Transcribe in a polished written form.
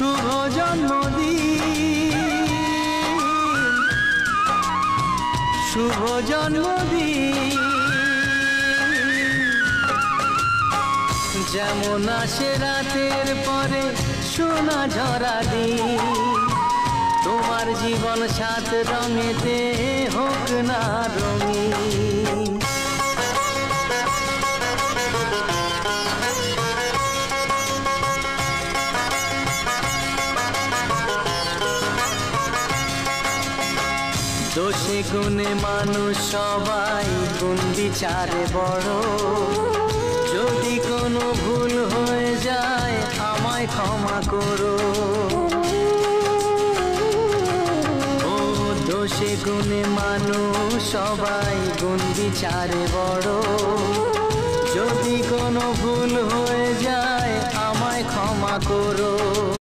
শুভ জন্মদিন, শুভ জন্মদিন। যেমন আসে রাতের পরে সোনা ঝরা দিন, তোমার জীবন সাত রঙেতে হোক না রঙিন। দোষে গুণে মানুষ সবাই, গুণ বিচারে বড়। যদি কোনো ভুল হয়ে যায় আমায় ক্ষমা করো। ও দোষে গুণে মানুষ সবাই, গুণ বিচারে বড়। যদি কোনো ভুল হয়ে যায় আমায় ক্ষমা করো।